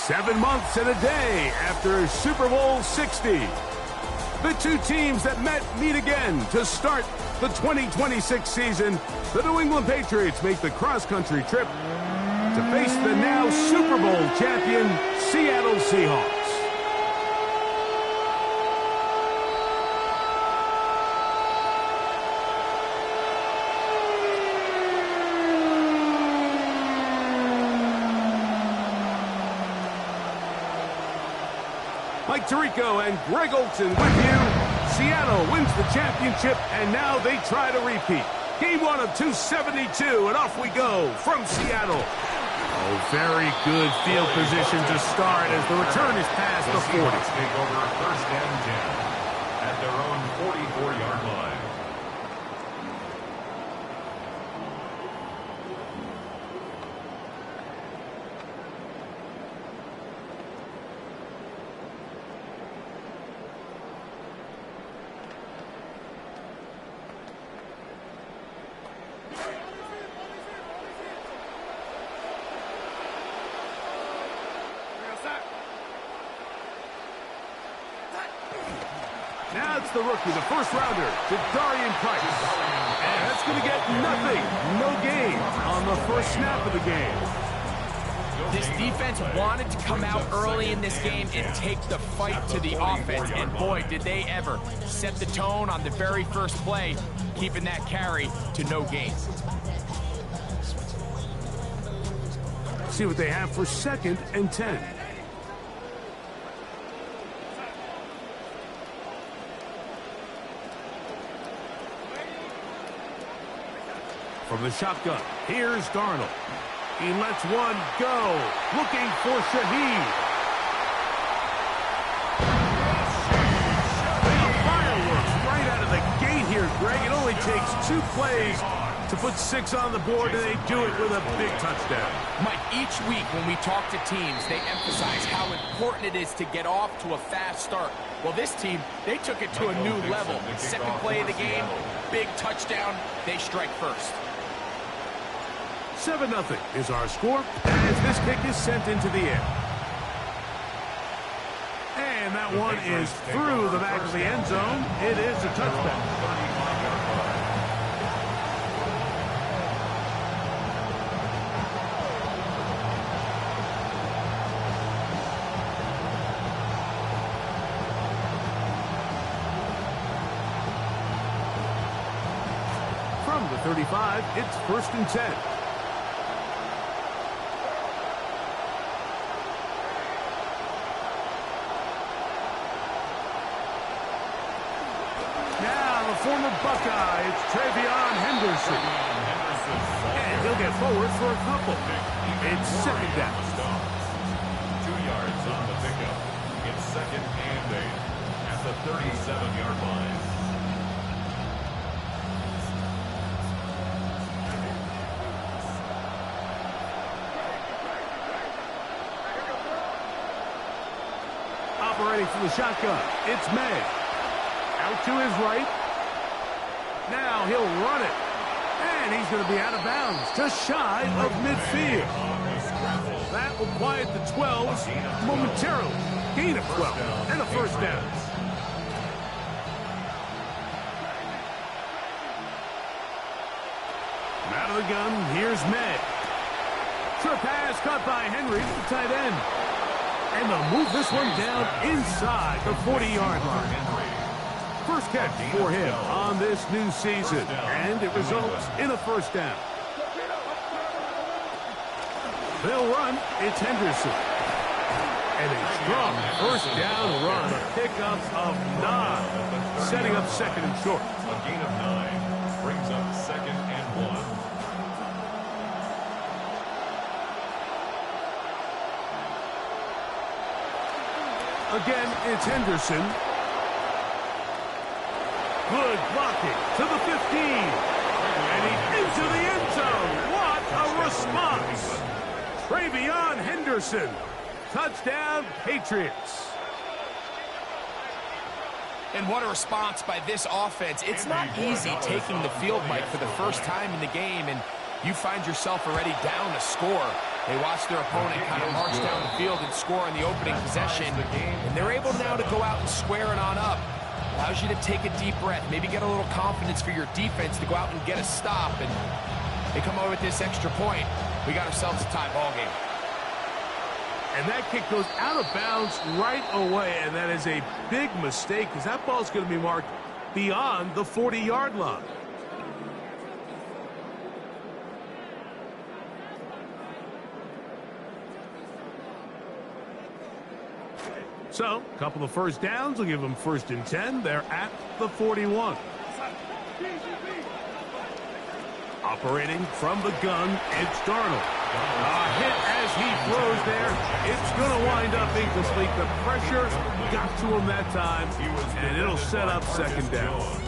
7 months and a day after Super Bowl 60. The two teams that meet again to start the 2026 season. The New England Patriots make the cross-country trip to face the now Super Bowl champion Seattle Seahawks. Mike Tirico and Greg Olson with you. Seattle wins the championship, and now they try to repeat. Game 1 of 272, and off we go from Seattle. Oh, very good field position to start as the return is past the 40. Take over first and 10 at their own 44-yard line. Now it's the rookie, the first rounder, Darian Price. And that's going to get nothing, no gain on the first snap of the game. This defense wanted to come out early in this game and take the fight to the offense. And boy, did they ever set the tone on the very first play, keeping that carry to no gain. See what they have for 2nd and 10. From the shotgun, here's Darnold. He lets one go, looking for Shaheed. Fireworks right out of the gate here, Greg. It only takes 2 plays to put 6 on the board, and they do it with a big touchdown. Mike, each week when we talk to teams, they emphasize how important it is to get off to a fast start. Well, this team, they took it to a new level. Second play of the game, big touchdown, they strike first. 7-0 is our score as this kick is sent into the air. And that one is through the back of the end zone. It is a touchback. From the 35, it's 1st and 10. Former Buckeye, it's Henderson. And he'll get forward for a couple. It's 2nd down. 2 yards on the pickup. It's 2nd and 8 at the 37-yard line. Operating from the shotgun, it's May. Out to his right. Now he'll run it. And he's going to be out of bounds, just shy of midfield. That will quiet the 12s momentarily. Gain of 12 and a first down. Out of the gun, here's May. Short pass caught by Henry, the tight end. And they'll move this one down inside the 40-yard line. First catch for him on this new season, and it results in a first down. They'll run, it's Henderson. And a strong first down run, a pickup of 9, setting up 2nd and short. A gain of 9 brings up 2nd and 1. Again, it's Henderson. Good blocking to the 15. And he's into the end zone. What a response. Travion Henderson. Touchdown, Patriots. And what a response by this offense. It's not easy taking the field, Mike, for the first time in the game. And you find yourself already down a score. They watch their opponent kind of march down the field and score on the opening possession, and they're able now to go out and square it on up. Allows you to take a deep breath, maybe get a little confidence for your defense to go out and get a stop, and they come over with this extra point. We got ourselves a tie ball game. And that kick goes out of bounds right away, and that is a big mistake because that ball's going to be marked beyond the 40-yard line. So, a couple of first downs will give them 1st and 10. They're at the 41. Operating from the gun, it's Darnold. A hit as he throws there. It's going to wind up incomplete. The pressure got to him that time, and it'll set up 2nd down.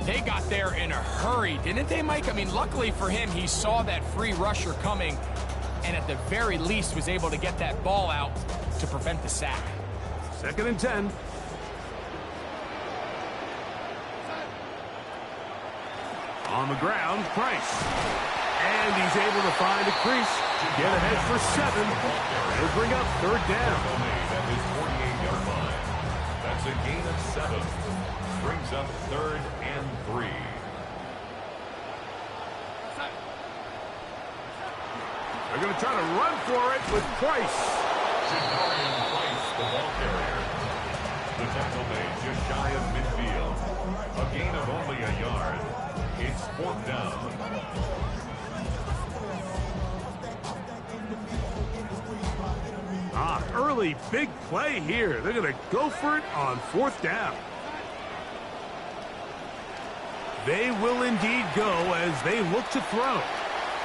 They got there in a hurry, didn't they, Mike? I mean, luckily for him, he saw that free rusher coming, and at the very least was able to get that ball out to prevent the sack. 2nd and 10. On the ground, Price. And he's able to find a crease. Get ahead for 7. He'll bring up 3rd down. At his 48-yard line. That's a gain of 7. Brings up 3rd and 3. They're going to try to run for it with Price. Shadarian Price, the ball carrier. The tackle made just shy of midfield. A gain of only a yard. It's 4th down. Early big play here. They're going to go for it on 4th down. They will indeed go as they look to throw.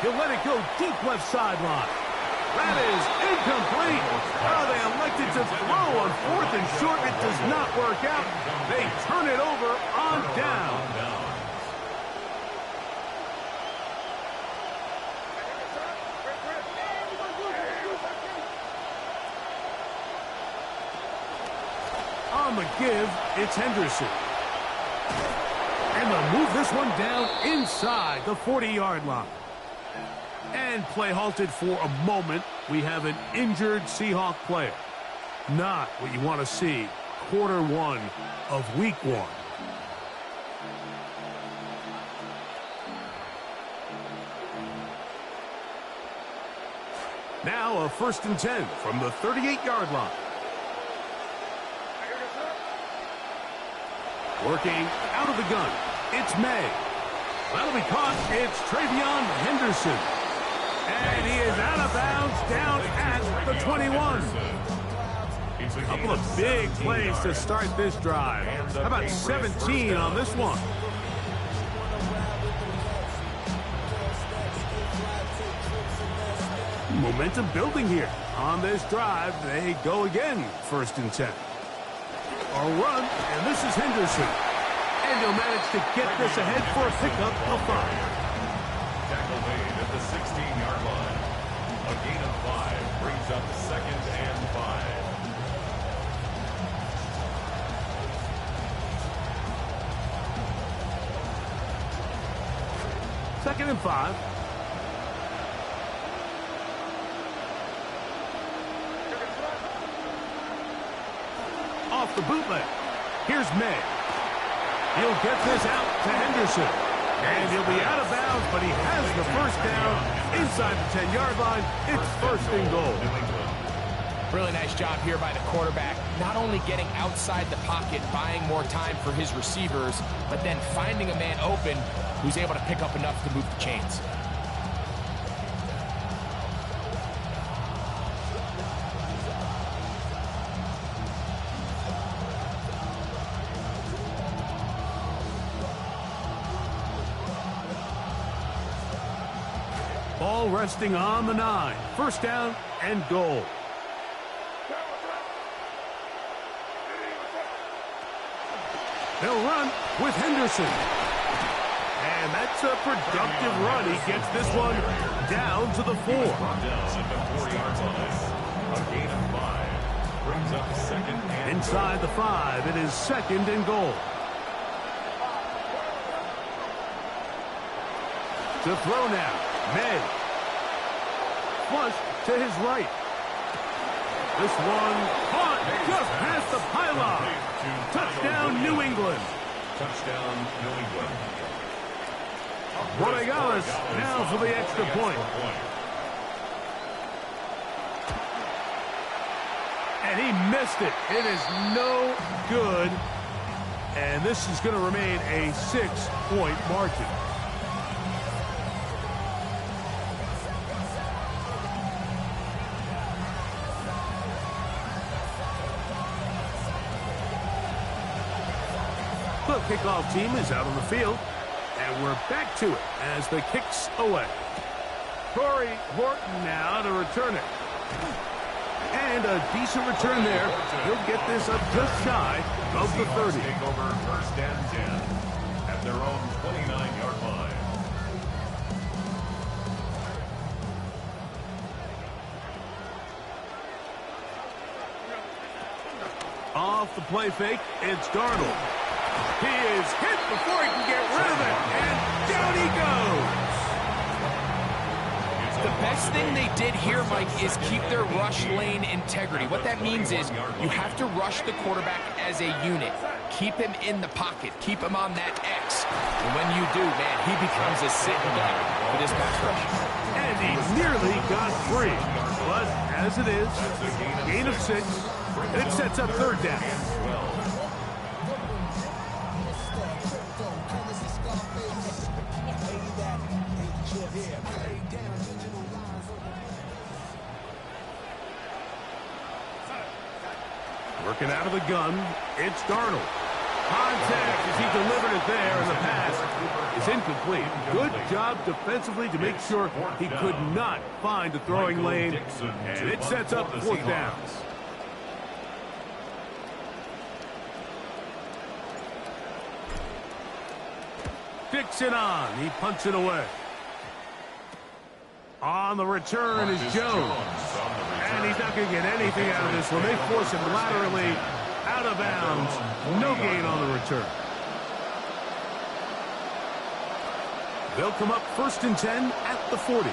He'll let it go deep left sideline. That is incomplete. Oh, they elected to throw on 4th and short. It does not work out. They turn it over on down. On the give, it's Henderson. And they'll move this one down inside the 40-yard line. And play halted for a moment. We have an injured Seahawk player. Not what you want to see quarter 1 of week 1. Now a 1st and 10 from the 38-yard line. Working out of the gun, it's May. That'll be caught. It's Travion Henderson. And he is out of bounds down at the 21. A couple of big plays to start this drive. How about 17 on this one? Momentum building here. On this drive, they go again, 1st and 10. A run, and this is Henderson. And he'll manage to get this ahead for a pickup of 5. Tackle made at the 16-yard line. A gain of 5 brings up 2nd and 5. 2nd and 5. Off the bootleg. Here's May. He'll get this out to Henderson. And he'll be out of bounds, but he has the 1st down inside the 10-yard line. It's 1st and goal. Really nice job here by the quarterback. Not only getting outside the pocket, buying more time for his receivers, but then finding a man open who's able to pick up enough to move the chains. Ball resting on the 9. 1st down and goal. They'll run with Henderson. And that's a productive run. He gets this one down to the 4. Down at the 4-yard line. A gain of 5 brings up 2nd and inside the 5. It is 2nd and goal. To throw now. May. Flush to his right. This one caught just past the pylon. Touchdown, New England. Touchdown, New England. Rodriguez now for the extra point. And he missed it. It is no good. And this is going to remain a 6-point margin. The kickoff team is out on the field. And we're back to it as the kick's away. Corey Horton now to return it. And a decent return there. He'll get this up just shy of the 30. Take over first and 10 at their own 29-yard line. Off the play fake, it's Darnold. He is hit before he can get rid of it, and down he goes. The best thing they did here, Mike, is keep their rush lane integrity. What that means is you have to rush the quarterback as a unit. Keep him in the pocket. Keep him on that X. And when you do, man, he becomes a sitting duck for this pass rush. And he nearly got free. But as it is, gain of 6, and it sets up third down. Working out of the gun, it's Darnold. Contact as he delivered it there, and the pass is incomplete. Good job defensively to make sure he could not find the throwing lane, and it sets up fourth down. Dixon on, he punts it away. On the return is Jones. And he's not going to get anything out of this one. They force him laterally out of bounds. No gain on the return. They'll come up 1st and 10 at the 40.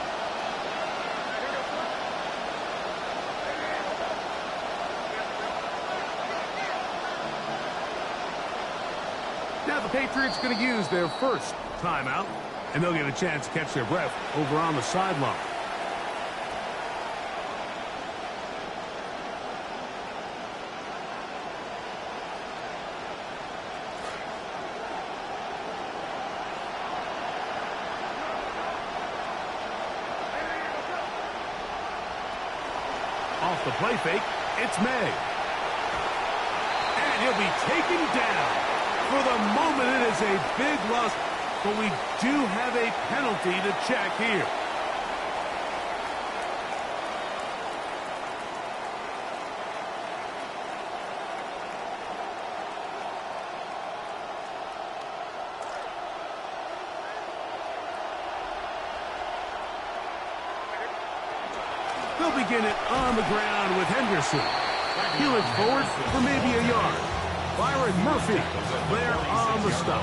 Now the Patriots going to use their first timeout, and they'll get a chance to catch their breath over on the sideline. Off the play fake, it's May. And he'll be taken down. For the moment, it is a big loss, but we do have a penalty to check here. They'll begin it on the ground with Henderson. He looks forward for maybe a yard. Byron Murphy there on the stop.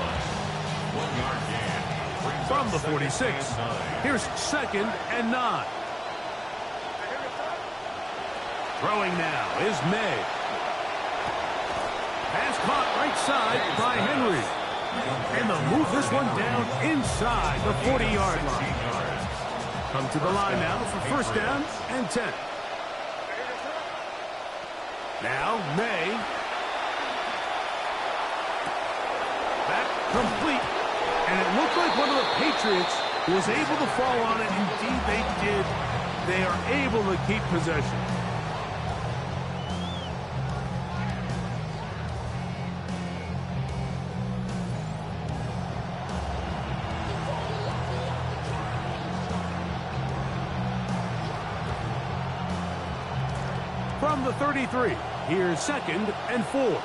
From the 46, here's 2nd and 9. Throwing now is May. Pass caught right side by Henry. And they'll move this one down inside the 40-yard line. Come to the line now for 1st down and 10. Now May. Back complete. And it looked like one of the Patriots was able to fall on it. Indeed, they did. They are able to keep possession. From the 33, here's 2nd and 4.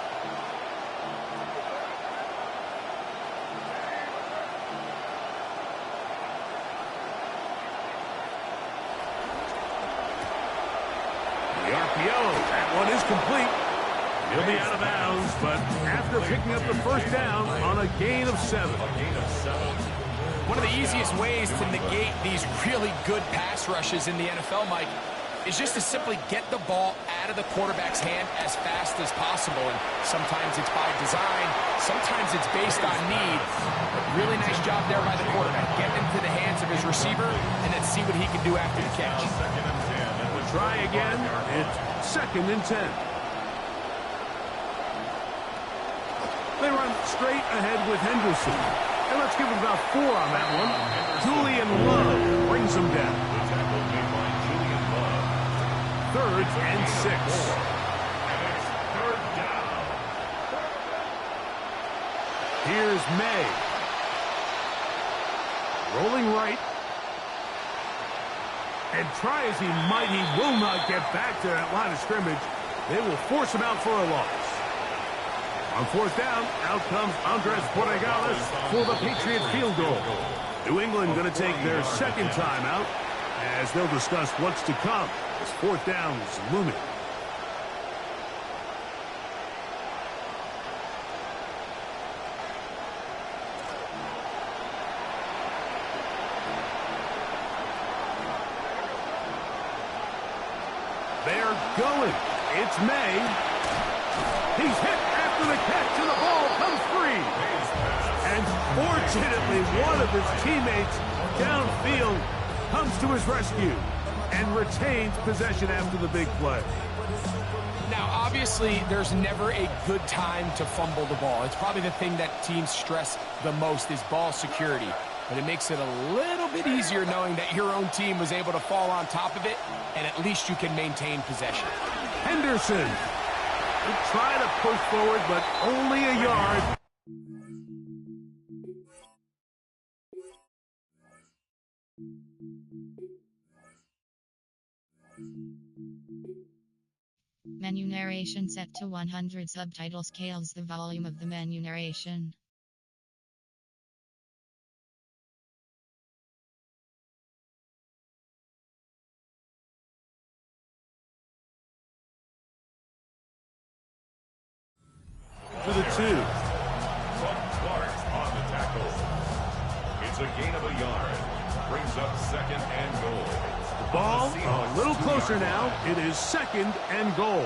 That one is complete. He'll be out of bounds, but after picking up the 1st down on a gain of 7. One of the easiest ways to negate these really good pass rushes in the NFL, Mike, is just to simply get the ball out of the quarterback's hand as fast as possible. And sometimes it's by design, sometimes it's based on need. But really nice job there by the quarterback. Get into the hands of his receiver and then see what he can do after the catch. Try again. It's 2nd and 10. They run straight ahead with Henderson. And let's give it about 4 on that one. Julian Love brings them down. 3rd and 6. And it's 3rd down. Here's May. Rolling right. And try as he might, he will not get back to that line of scrimmage. They will force him out for a loss. On 4th down, out comes Andres Borregales for the Patriot field goal. New England going to take their 2nd timeout as they'll discuss what's to come as 4th down is looming. They're going. It's May. He's hit after the catch, and the ball comes free. And fortunately, one of his teammates downfield comes to his rescue and retains possession after the big play. Now, obviously, there's never a good time to fumble the ball. It's probably the thing that teams stress the most is ball security. But it makes it a little bit easier knowing that your own team was able to fall on top of it, and at least you can maintain possession. Henderson. He tried to push forward, but only a yard. Menu narration set to 100. Subtitle scales the volume of the menu narration. To the 2. Clark on the tackle. It's a gain of a yard. Brings up 2nd and goal. The ball a little closer now. It is 2nd and goal.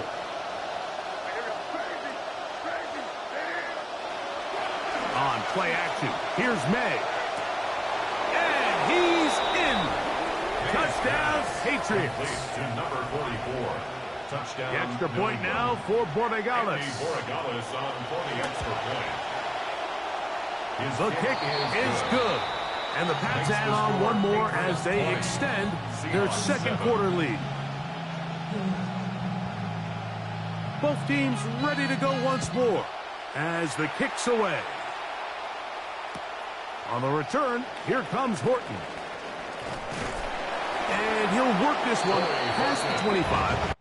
On play action, here's May. And he's in. Touchdown, Patriots. To number 44. Touchdown. The extra point now for Borregales. Borregales on for the extra point. The kick is good. And the Pats add on one more as they extend their 2nd quarter lead. Both teams ready to go once more as the kick's away. On the return, here comes Horton. And he'll work this one past the 25.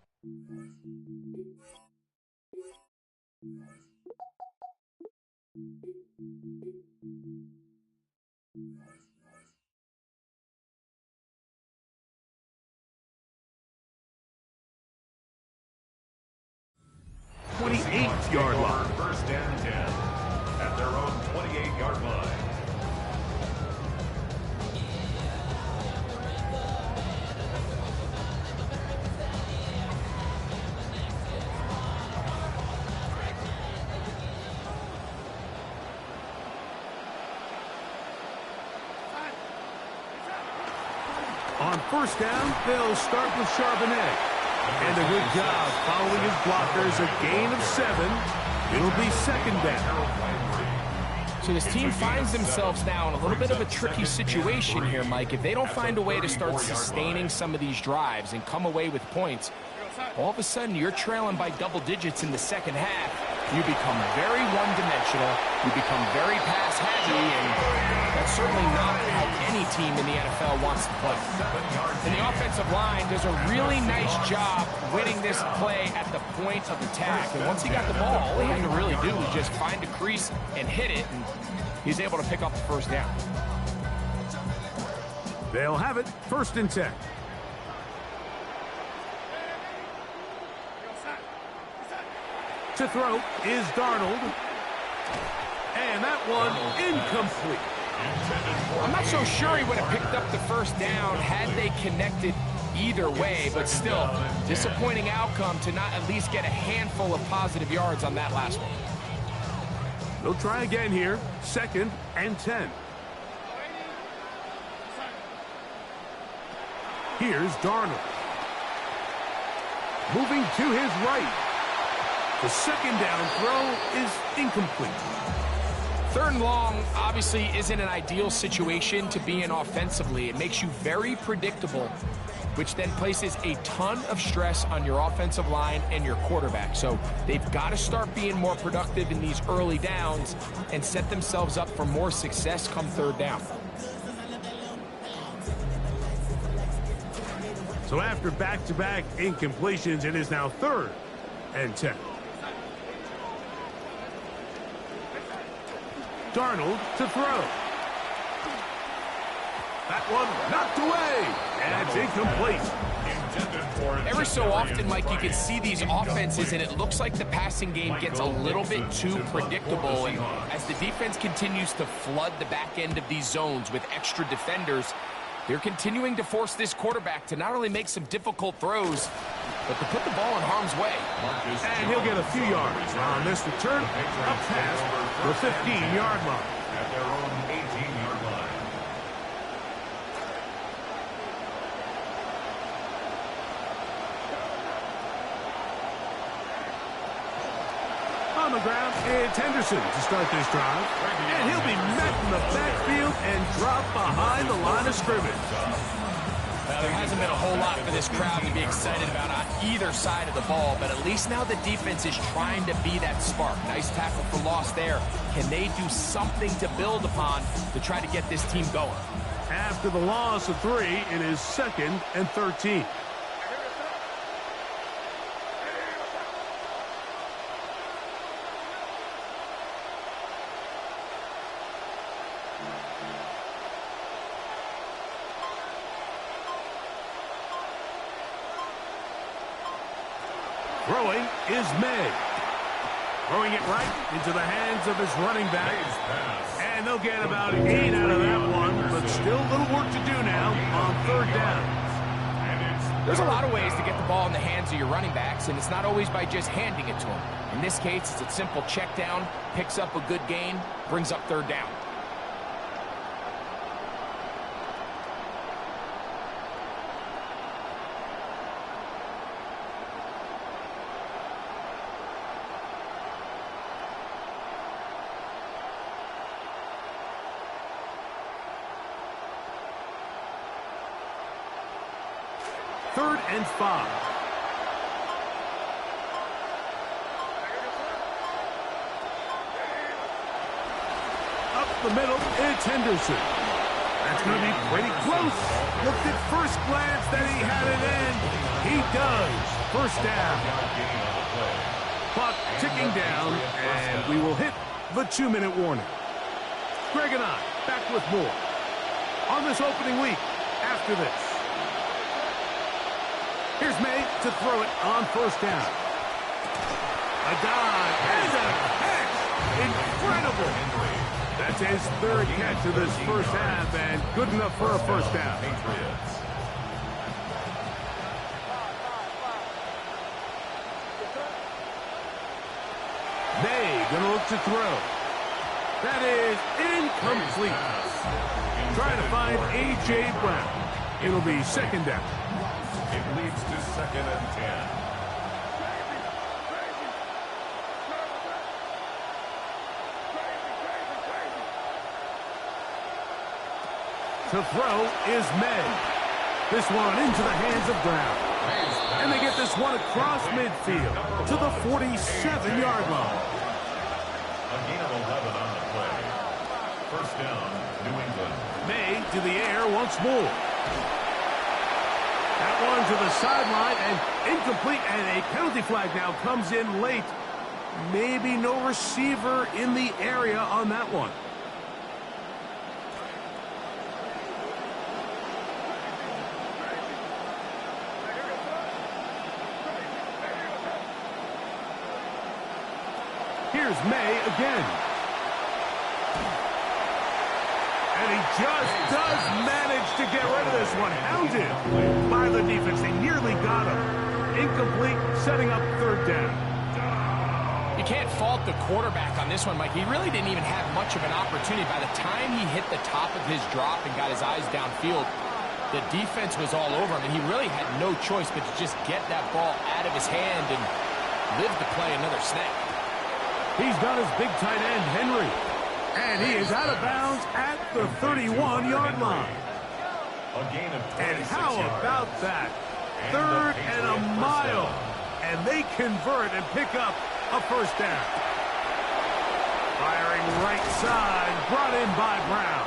Yard line. 1st and 10 at their own 28-yard line. On 1st down, they'll start with Charbonnet. And a good job following his blockers, a gain of 7. It'll be 2nd down. So this team finds themselves now in a little bit of a tricky situation here, Mike. If they don't find a way to start sustaining some of these drives and come away with points, all of a sudden you're trailing by double digits in the 2nd half. You become very one-dimensional. You become very pass-heavy, and that's certainly not how any team in the NFL wants to play. And the offensive line does a really nice job winning this play at the point of attack. And once he got the ball, all he had to really do was just find a crease and hit it, and he's able to pick up the 1st down. They'll have it 1st and 10. To throw is Darnold. And that one incomplete. I'm not so sure he would have picked up the first down had they connected either way, but still, disappointing outcome to not at least get a handful of positive yards on that last one. They'll try again here. 2nd and 10. Here's Darnold. Moving to his right. The 2nd down throw is incomplete. 3rd and long obviously isn't an ideal situation to be in offensively. It makes you very predictable, which then places a ton of stress on your offensive line and your quarterback. So they've got to start being more productive in these early downs and set themselves up for more success come 3rd down. So after back-to-back incompletions, it is now 3rd and 10. Darnold to throw. That one knocked away, and it's incomplete. Every so often, Mike, you can see these offenses, and it looks like the passing game gets a little bit too predictable. And as the defense continues to flood the back end of these zones with extra defenders, they're continuing to force this quarterback to not only make some difficult throws, but to put the ball in harm's way. And he'll get a few yards on this return, up past the 15-yard line. At their own 18-yard line. On the ground, it's Henderson to start this drive. And he'll be met in the backfield and dropped behind the line of scrimmage. Now, there hasn't been a whole lot for this crowd to be excited about on either side of the ball, but at least now the defense is trying to be that spark. Nice tackle for loss there. Can they do something to build upon to try to get this team going? After the loss of 3, it is 2nd and 13. Throwing is May. Throwing it right into the hands of his running back. And they'll get about 8 out of that one, but still a little work to do now on 3rd down. There's a lot of ways to get the ball in the hands of your running backs, and it's not always by just handing it to them. In this case, it's a simple check down, picks up a good gain, brings up 3rd down. Third and 5. Up the middle, it's Henderson. That's going to be pretty close. Looked at first glance that he had it in. He does. 1st down. Clock ticking down, and we will hit the 2-minute warning. Greg and I back with more on this opening week after this. Here's May to throw it on 1st down. A dive and a catch. Incredible. That's his 3rd catch of this 1st half, and good enough for a 1st down. May gonna look to throw. That is incomplete. Trying to find A.J. Brown. It'll be 2nd down. It leads to 2nd and 10. To throw is May. This one into the hands of Brown. And they get this one across midfield to the 47-yard line. A gain of 11 on the play. 1st down, New England. May to the air once more. That one to the sideline and incomplete, and a penalty flag now comes in late. Maybe no receiver in the area on that one. Here's May again. And he just does manage to get rid of this one. Hounded by the defense. They nearly got him. Incomplete, setting up third down. You can't fault the quarterback on this one, Mike. He really didn't even have much of an opportunity. By the time he hit the top of his drop and got his eyes downfield, the defense was all over him, and he really had no choice but to just get that ball out of his hand and live to play another snap. He's got his big tight end, Henry. And he is out of bounds at the 31-yard line. And how about that? Third and a mile. And they convert and pick up a first down. Firing right side, brought in by Brown.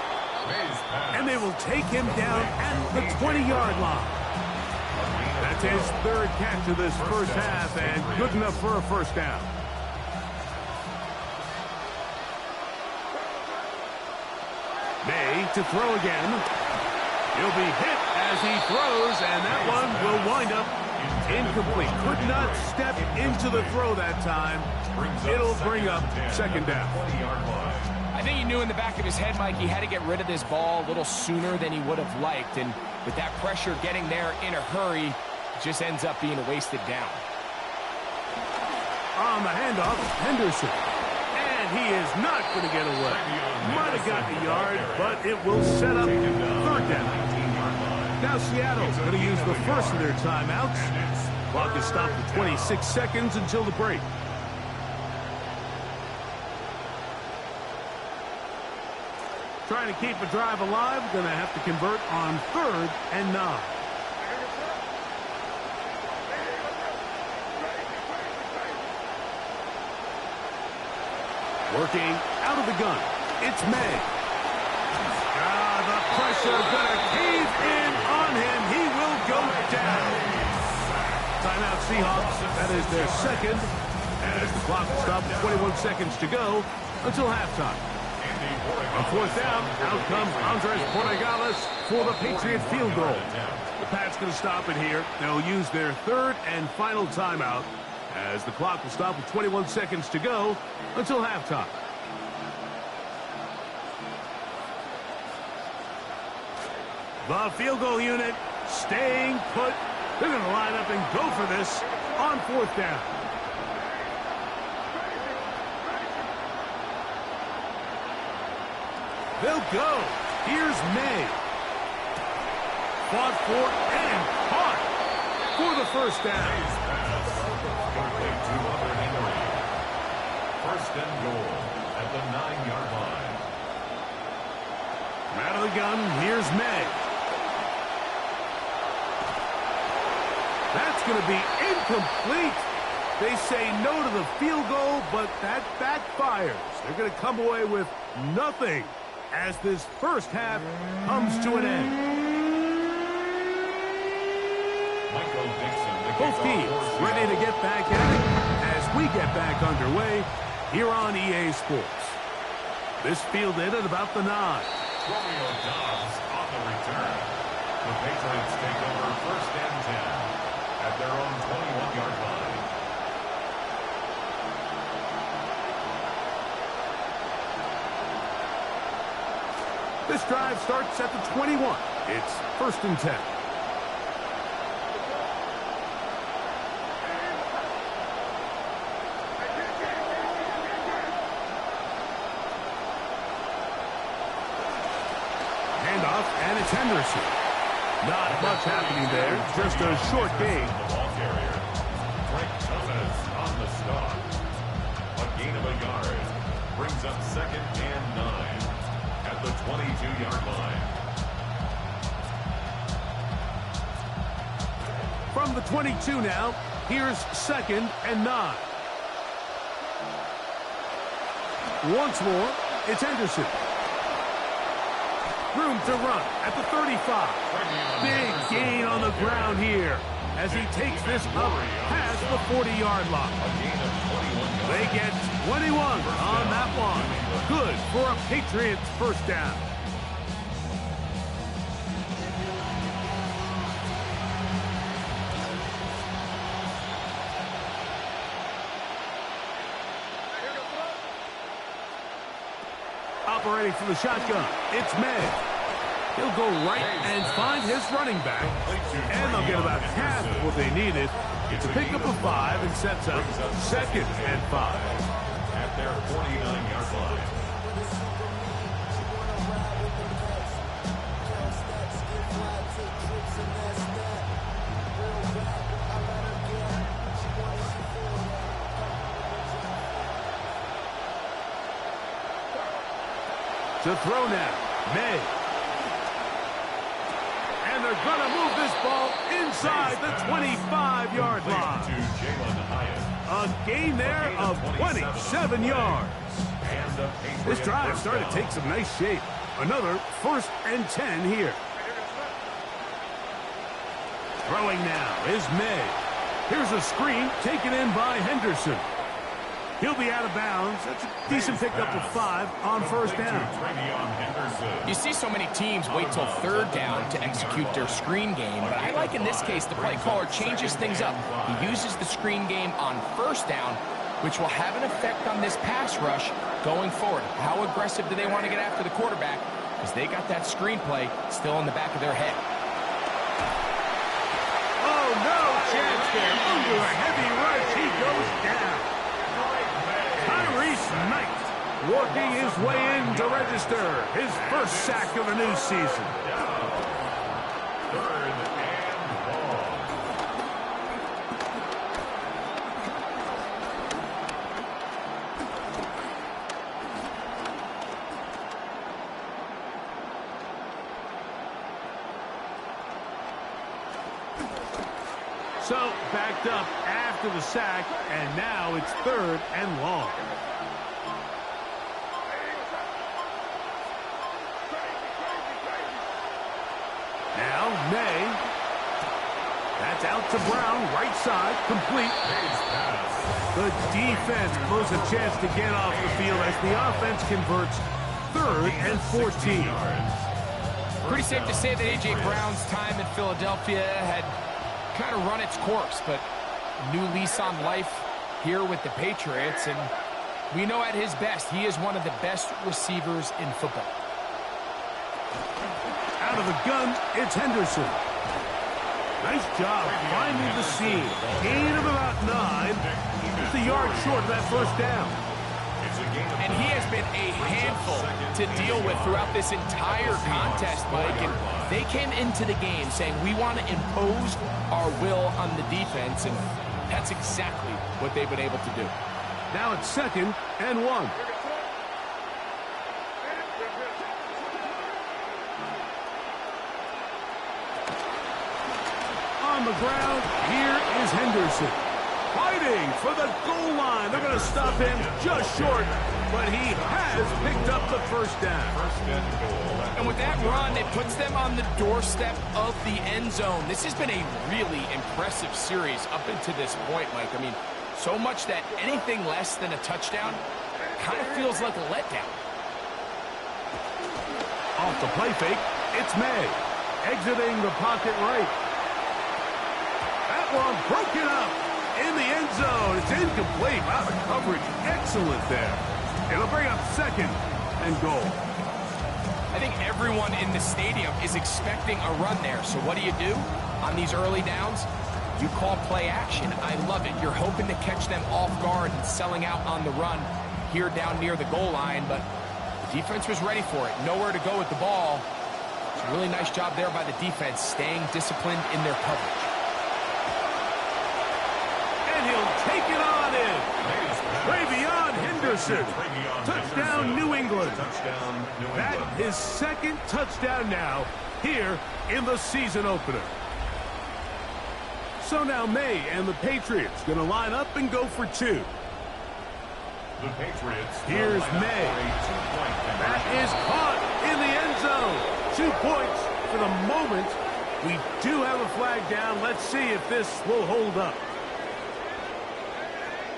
And they will take him down at the 20-yard line. That's his third catch of this first half, and good enough for a first down. May to throw again. He'll be hit as he throws, and that one will wind up incomplete. Could not step into the throw that time. It'll bring up second down. I think he knew in the back of his head, Mike, he had to get rid of this ball a little sooner than he would have liked. And with that pressure getting there in a hurry, it just ends up being a wasted down. On the handoff, Henderson. And he is not going to get away. Might have got the yard, but it will set up third down. Now Seattle's going to use the first of their timeouts. Clock is stopped at 26 seconds until the break. Trying to keep a drive alive, going to have to convert on third and 9. Working out of the gun, it's May. The pressure going to cave in on him. He will go down. Timeout Seahawks. That is their second. As the clock is stopped, 21 seconds to go until halftime. On fourth down, out comes Andres Portagales for the Patriot field goal. The Pats going to stop it here. They'll use their third and final timeout as the clock will stop with 21 seconds to go until halftime. The field goal unit staying put. They're going to line up and go for this on fourth down. They'll go. Here's May. Fought for and caught for the first down. First and goal at the 9-yard line. Out of the gun, here's May. That's going to be incomplete. They say no to the field goal, but that backfires. They're going to come away with nothing as this first half comes to an end. Both teams ready to get back at it as we get back underway here on EA Sports. This fielded at about the 9. Romeo Dobbs on the return. The Patriots take over first and 10 at their own 21-yard line. This drive starts at the 21. It's first and 10. Handoff, and it's Henderson. Not much happening there, just a short gain. The ball carrier. Frank Thomas on the stop. A gain of a yard. Brings up second and 9 at the 22-yard line. From the 22 now, here's second and 9. Once more, it's Henderson. Room to run at the 35. Big gain on the ground here as he takes this up past the 40-yard line. They get 21 on that one. Good for a Patriots first down. A Operating from the shotgun, it's May. He'll go right and find his running back. And they'll get about half of what they needed to pick up a 5 and sets up 2nd and 5. At their 49-yard line. To throw now, May. And they're going to move this ball inside the 25-yard line. A gain there of 27 yards. This drive started to take some nice shape. Another 1st and 10 here. Throwing now is May. Here's a screen taken in by Henderson. He'll be out of bounds. That's a decent pickup of 5 on 1st down. You see so many teams wait till 3rd down to execute their screen game, but I like in this case the play caller changes things up. He uses the screen game on 1st down, which will have an effect on this pass rush going forward. How aggressive do they want to get after the quarterback? Because they got that screen play still in the back of their head. Oh, no chance there. Under a heavy rush, he goes down. Knight working his way in to register his 1st sack of the new season. 3rd and long. So backed up after the sack, and now it's 3rd and long. Now May. That's out to Brown, right side, complete. The defense blows a chance to get off the field as the offense converts 3rd and 14. Pretty safe to say that A.J. Brown's time in Philadelphia had kind of run its course, but new lease on life here with the Patriots, and we know at his best, he is one of the best receivers in football. Out of the gun, it's Henderson. Nice job finding the seam. Gain of about 9. Just a yard short of that 1st down. And he has been a handful to deal with throughout this entire contest, Mike. And they came into the game saying, we want to impose our will on the defense, and that's exactly what they've been able to do. Now it's 2nd and 1. On the ground, here is Henderson. Fighting for the goal line. They're going to stop him just short, but he has picked up the 1st down. And with that run, it puts them on the doorstep of the end zone. This has been a really impressive series up until this point, Mike. I mean, so much that anything less than a touchdown kind of feels like a letdown. Off the play fake, it's May. Exiting the pocket right. That one broken up in the end zone. It's incomplete. Wow, the coverage excellent there. It'll bring up 2nd and goal. I think everyone in the stadium is expecting a run there. So what do you do on these early downs? You call play action. I love it. You're hoping to catch them off guard and selling out on the run here down near the goal line, but the defense was ready for it. Nowhere to go with the ball. It's a really nice job there by the defense, staying disciplined in their coverage. And he'll take it on in. Travion Henderson. Touchdown, New England. That is 2nd touchdown now here in the season opener. So now May and the Patriots going to line up and go for 2. The Patriots. Here's May. That is caught in the end zone. 2 points for the moment. We do have a flag down. Let's see if this will hold up.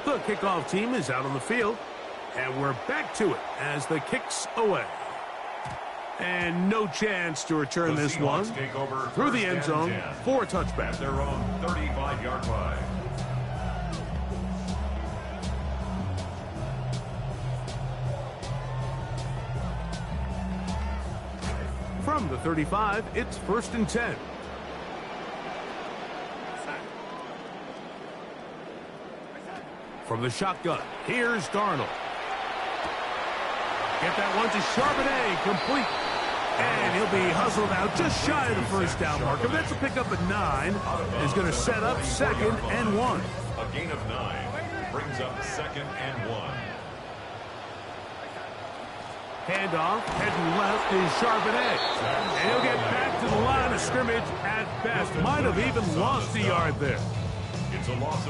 The kickoff team is out on the field, and we're back to it as the kick's away. And no chance to return this one through the end zone for a touchback. Their own 35-yard line. From the 35, it's 1st and 10. From the shotgun, here's Darnold. Get that one to Charbonnet, complete. And he'll be hustled out just shy of the first down marker. That's a pickup at 9. Is going to set up 2nd and 1. A gain of 9 brings up 2nd and 1. Handoff, heading left is Charbonnet. And he'll get back to the line of scrimmage at best. Might have even lost a yard there.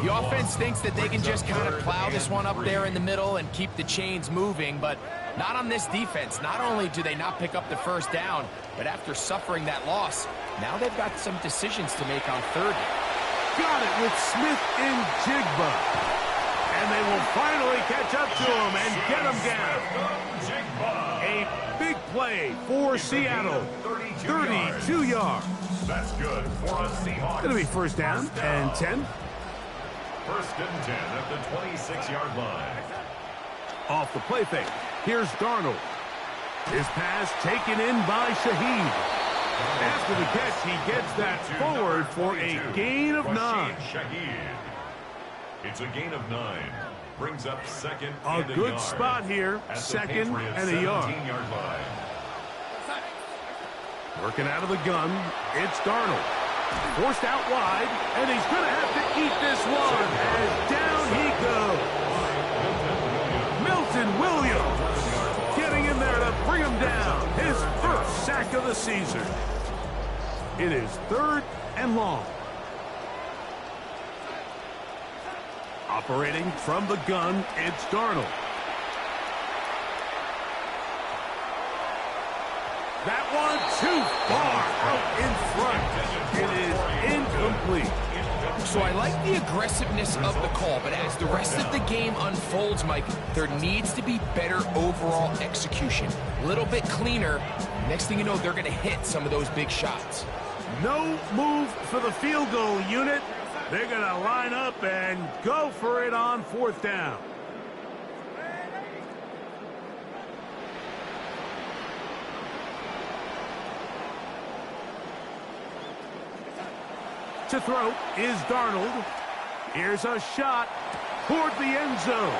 The offense thinks that they can just kind of plow this one up there in the middle and keep the chains moving, but not on this defense. Not only do they not pick up the first down, but after suffering that loss, now they've got some decisions to make on 3rd. Got it with Smith and Jigba. And they will finally catch up to him and get him down. A big play for Seattle. 32 yards. That's good for a Seahawks. Going to be 1st down and 10. 1st and 10 at the 26-yard line. Off the play fake. Here's Darnold. His pass taken in by Shaheed. After the catch, he gets that forward for a gain of 9. It's a gain of 9. Brings up 2nd A and a good yard. spot here. 2nd and a yard. 17-yard line. Working out of the gun, it's Darnold. Forced out wide, and he's going to have to eat this one as down he goes. Milton Williams getting in there to bring him down. His 1st sack of the season. It is 3rd and long. Operating from the gun, it's Darnold. That one too far out in front. It is incomplete. So I like the aggressiveness of the call, but as the rest of the game unfolds, Mike, there needs to be better overall execution. A little bit cleaner. Next thing you know, they're going to hit some of those big shots. No move for the field goal unit. They're going to line up and go for it on 4th down. To throw is Darnold. Here's a shot toward the end zone.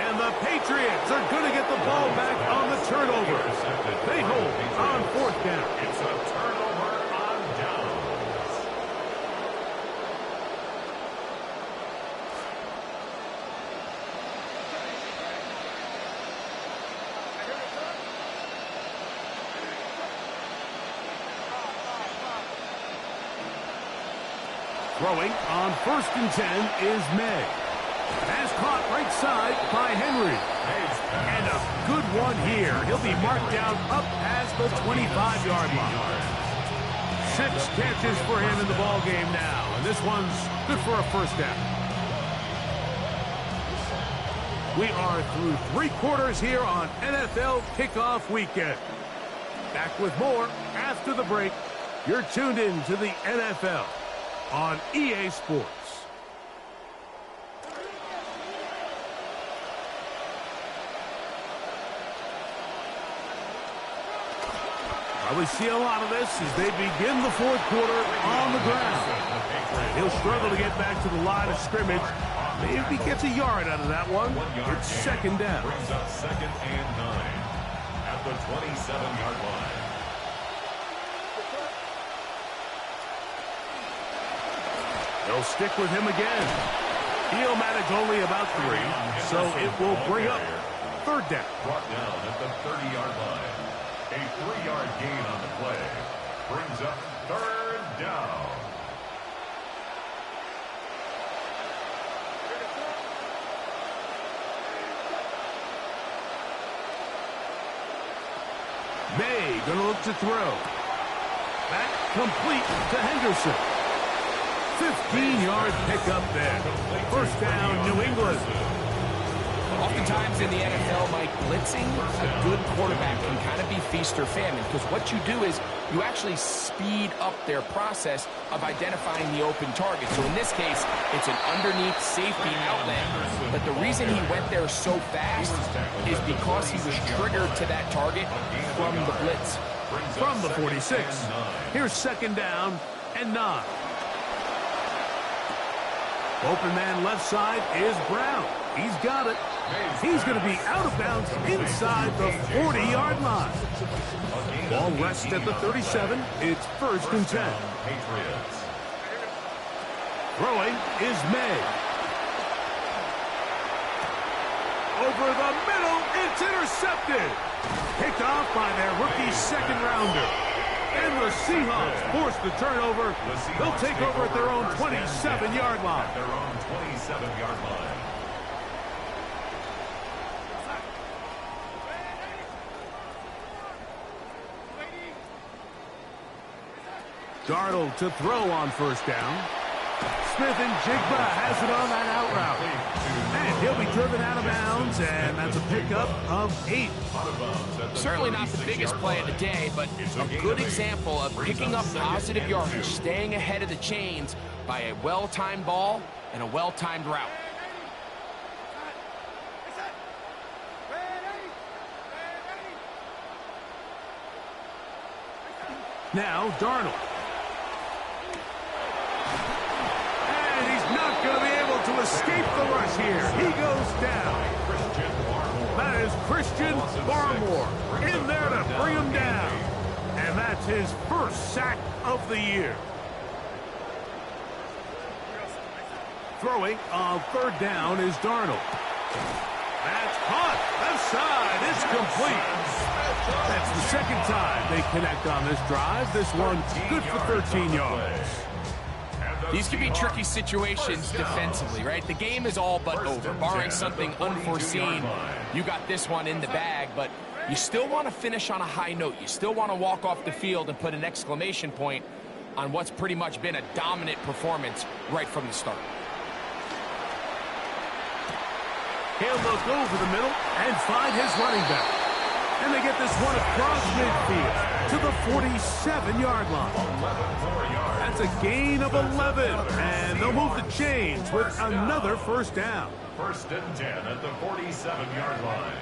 And the Patriots are going to get the ball back on the turnover. They hold on 4th down. It's a turnover on downs. Throwing on 1st and 10 is May. Pass caught right side by Henry. And a good one here. He'll be marked down up past the 25-yard line. 6 catches for him in the ball game now. And this one's good for a 1st down. We are through 3 quarters here on NFL Kickoff Weekend. Back with more after the break. You're tuned in to the NFL on EA Sports. Probably see a lot of this as they begin the 4th quarter on the ground. He'll struggle to get back to the line of scrimmage. Maybe gets a yard out of that one. It's 2nd down. Brings up 2nd and 9 at the 27-yard line. They'll stick with him again. He'll manage only about 3, so it will bring up 3rd down. Brought down at the 30-yard line. A 3-yard gain on the play. Brings up 3rd down. May going to look to throw. Back complete to Henderson. 15-yard pickup there. 1st down, New England. Oftentimes in the NFL, Mike, blitzing a good quarterback can kind of be feast or famine, because what you do is you actually speed up their process of identifying the open target. So in this case, it's an underneath safety outlet. But the reason he went there so fast is because he was triggered to that target from the blitz. From the 46. Here's second down and 9. Open man left side is Brown. He's got it. He's going to be out of bounds inside the 40-yard line. Ball rests at the 37. It's 1st and 10. Throwing is May. Over the middle, it's intercepted. Picked off by their rookie second-rounder. And the Seahawks force the turnover. They'll take over at their own 27-yard line. Darnold to throw on 1st down. Smith and Jigba has it on that out route. And he'll be driven out of bounds, and that's a pickup of 8. Certainly not the biggest play of the day, but a good example of picking up positive yardage, staying ahead of the chains by a well-timed ball and a well-timed route. Now Darnold. And he's not going to be able to escape the rush here. He goes down. That is Christian Barmore in there to bring him down. And that's his 1st sack of the year. Throwing on 3rd down is Darnold. That's caught. Left side. It's complete. That's the 2nd time they connect on this drive. This one good for 13 yards. These can be tricky situations defensively, right? The game is all but over. Barring something unforeseen, you got this one in the bag, but you still want to finish on a high note. You still want to walk off the field and put an exclamation point on what's pretty much been a dominant performance right from the start. He'll look over the middle and find his running back. And they get this one across midfield to the 47-yard line. That's a gain of 11. And they'll move the chains with another 1st down. 1st and 10 at the 47-yard line.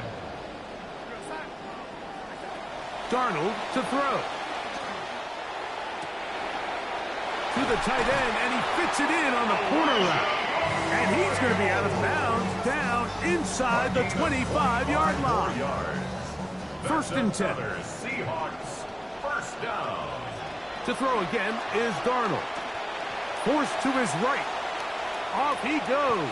Darnold to throw. To the tight end, and he fits it in on the corner route. And he's going to be out of bounds down inside the 25-yard line. 1st and 10. Seahawks, 1st down. To throw again is Darnold. Forced to his right. Off he goes.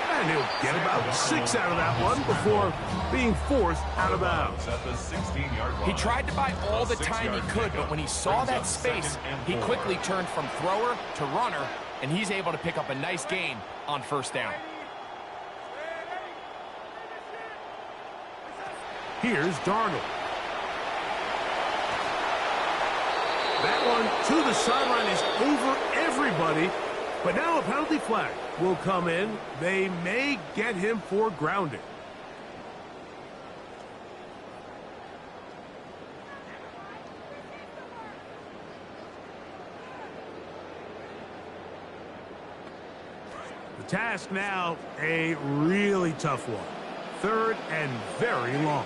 And he'll get about 6 out of that one before being forced out of bounds. At the 16-yard line. He tried to buy all the time he could, but when he saw that space, he quickly turned from thrower to runner, and he's able to pick up a nice gain on 1st down. Here's Darnold. That one to the sideline is over everybody. But now a penalty flag will come in. They may get him for grounding. The task now, a really tough one. 3rd and very long.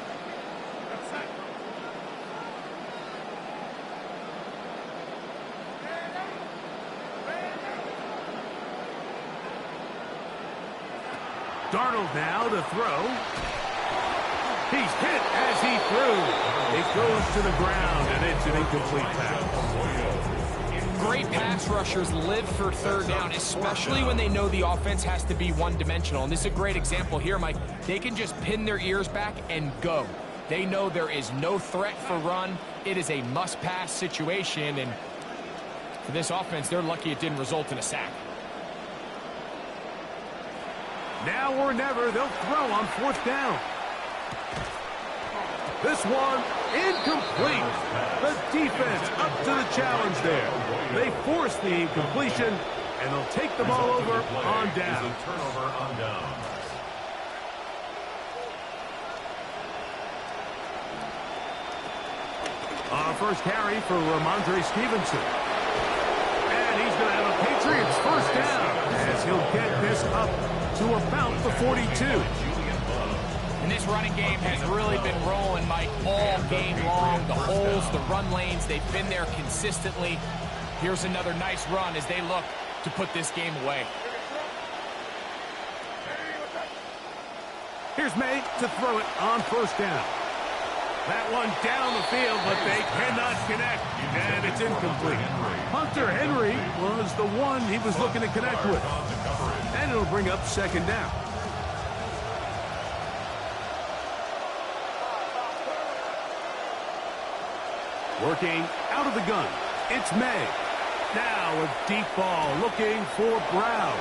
Darnold now to throw. He's hit as he threw. It goes to the ground, and it's an incomplete pass. Great pass rushers live for 3rd down, especially when they know the offense has to be one-dimensional. And this is a great example here, Mike. They can just pin their ears back and go. They know there is no threat for run. It is a must-pass situation, and for this offense, they're lucky it didn't result in a sack. Now or never, they'll throw on 4th down. This one, incomplete. The defense up to the challenge there. They force the incompletion, and they'll take the ball over on down. Turnover on down. First carry for Ramondre Stevenson. And he's going to have a Patriots first down as he'll get this up to about the 42. And this running game has really been rolling, Mike, all game long. The holes, the run lanes, they've been there consistently. Here's another nice run as they look to put this game away. Here's May to throw it on first down. That one down the field, but they cannot connect, and it's incomplete. Hunter Henry was the one he was looking to connect with. And it'll bring up second down. Working out of the gun, it's May. Now a deep ball looking for Brown.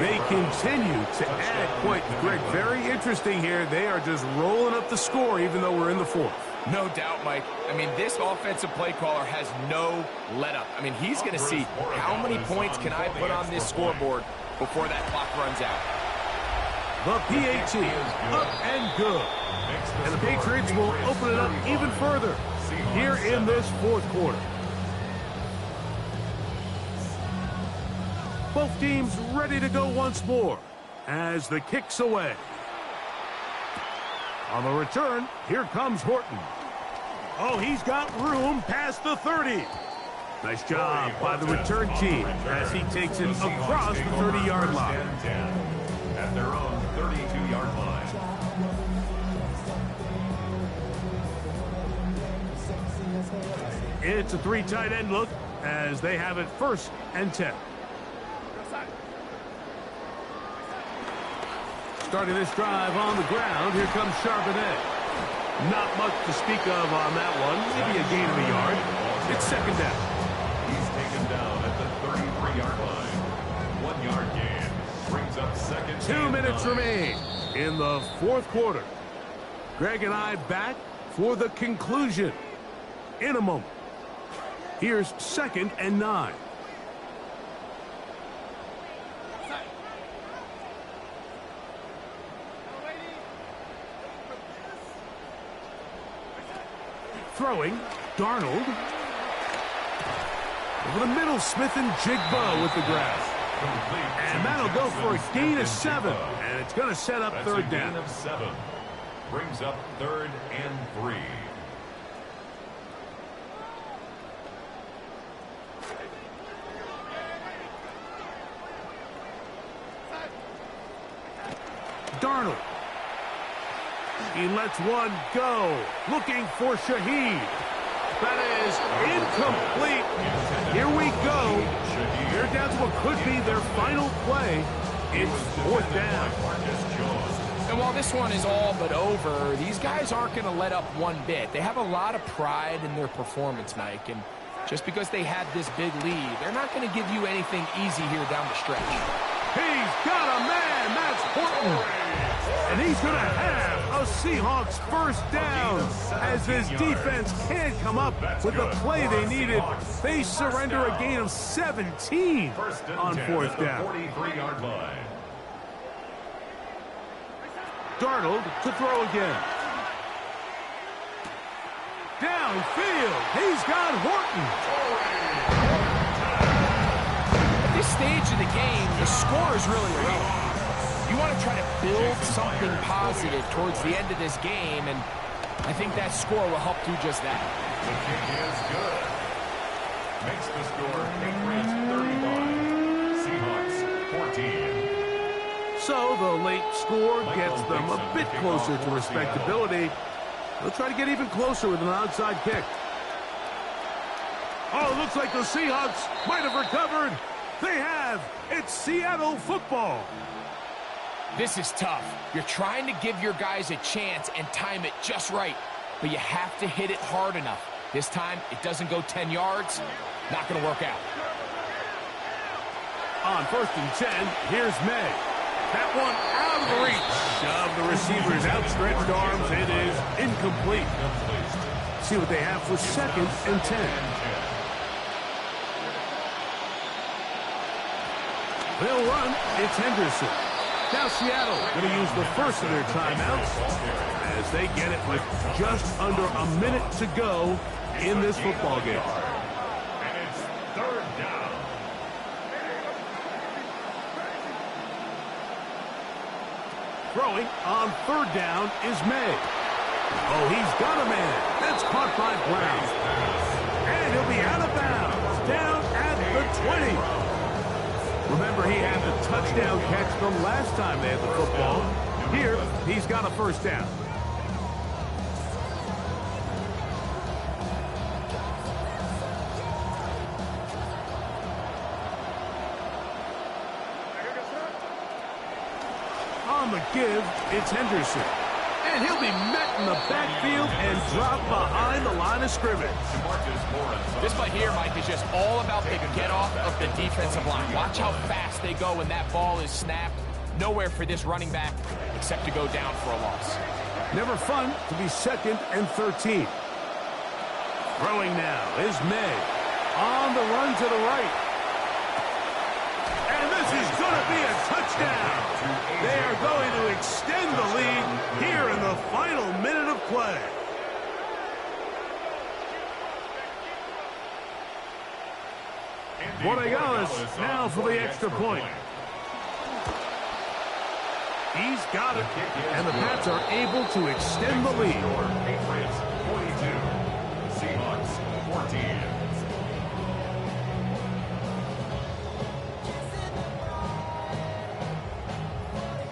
They continue to add points. Greg, very interesting here. They are just rolling up the score even though we're in the fourth. No doubt, Mike. I mean, this offensive play caller has no let-up. I mean, he's going to see how many points can I put on this scoreboard before that clock runs out. The PAT up and good. And the Patriots will open it up even further here in this fourth quarter. Both teams ready to go once more as the kick's away. On the return, here comes Horton. Oh, he's got room past the 30. Nice job by the return team as he takes it across the 30-yard line. At their own 32-yard line. It's a three tight end look as they have it first and 10. Starting this drive on the ground, here comes Charbonnet. Not much to speak of on that one. Maybe a gain of a yard. It's second down. He's taken down at the 33-yard line. 1 yard gain. Brings up second. 2 minutes remain in the fourth quarter. Greg and I back for the conclusion in a moment. Here's second and 9. Throwing, Darnold. Over the middle, Smith and Jigba with the grab. And that'll go for a gain of 7. And it's going to set up third down. Gain of 7. Brings up 3rd and 3. Darnold. He lets one go. Looking for Shaheed. That is incomplete. Here we go. They're down to what could be their final play. It's fourth down. And while this one is all but over, these guys aren't going to let up one bit. They have a lot of pride in their performance, Mike. And just because they had this big lead, they're not going to give you anything easy here down the stretch. He's got a man. That's Horton. And he's going to have a Seahawks first down as this defense can't come up with the play they needed. They surrender a gain of 17 on fourth down. 43-yard line. Darnold to throw again. Downfield. He's got Horton. At this stage of the game, the score is really irrelevant. You want to try to build something positive towards the end of this game, and I think that score will help do just that. The kick is good. Makes the score Patriots 35, Seahawks 14. So the late score gets them a bit closer to respectability. They'll try to get even closer with an outside kick. Oh, it looks like the Seahawks might have recovered. They have. It's Seattle football. This is tough. You're trying to give your guys a chance and time it just right, but you have to hit it hard enough. This time, it doesn't go 10 yards. Not going to work out. On first and 10, here's May. That one out of the reach of the receiver's outstretched arms. It is incomplete. See what they have for second and 10. They'll run. It's Henderson. Now Seattle going to use the first of their timeouts as they get it with just under a minute to go in this football game. And it's third down. Throwing on third down is May. Oh, he's got a man. That's caught by Brown. And he'll be out of bounds, down at the 20. Remember, he had the touchdown catch the last time they had the football. Here, he's got a first down. On the give, it's Henderson. And he'll be met in the backfield and dropped behind the line of scrimmage. This play here, Mike, is just all about the get-off of the defensive line. Watch how fast they go when that ball is snapped. Nowhere for this running back except to go down for a loss. Never fun to be 2nd and 13. Throwing now is May. On the run to the right. And this is going to be a touchdown. They are going to extend the lead here in the final minute of play. Borregales now for the extra point. He's got it, and the Pats are able to extend the lead. Patriots 42, Seahawks 14.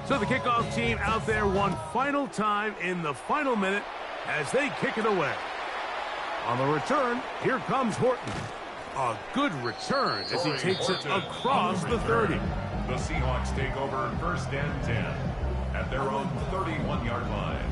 So the kickoff team out there one final time in the final minute as they kick it away. On the return, here comes Horton. A good return as he takes it across the 30. The Seahawks take over 1st and 10 at their own 31-yard line.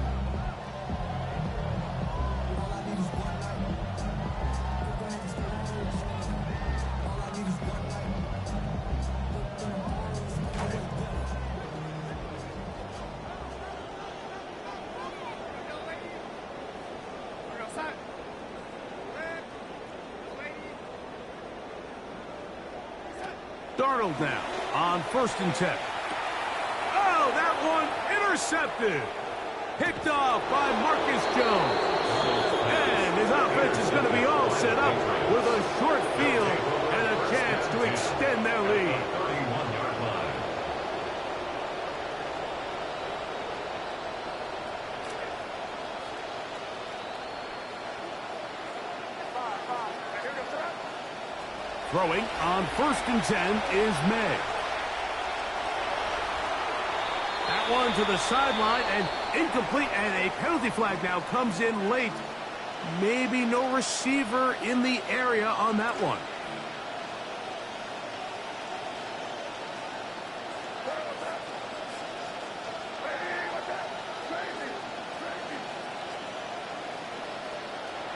Darnold now on 1st and 10. Oh, that one intercepted. Picked off by Marcus Jones. And his offense is going to be all set up with a short field and a chance to extend their lead. 31-yard line. Throwing on 1st and 10 is May. That one to the sideline and incomplete, and a penalty flag now comes in late. Maybe no receiver in the area on that one.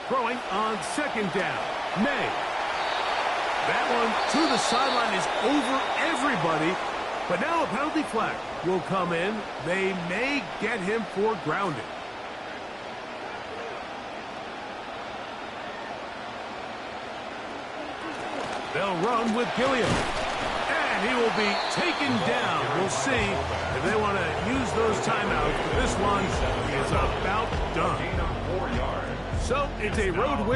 Throwing on 2nd down, May. That one to the sideline is over everybody, but now a penalty flag will come in. They may get him for grounding. They'll run with Gilliam, and he will be taken down. We'll see if they want to use those timeouts. This one is about done. So it's a road win.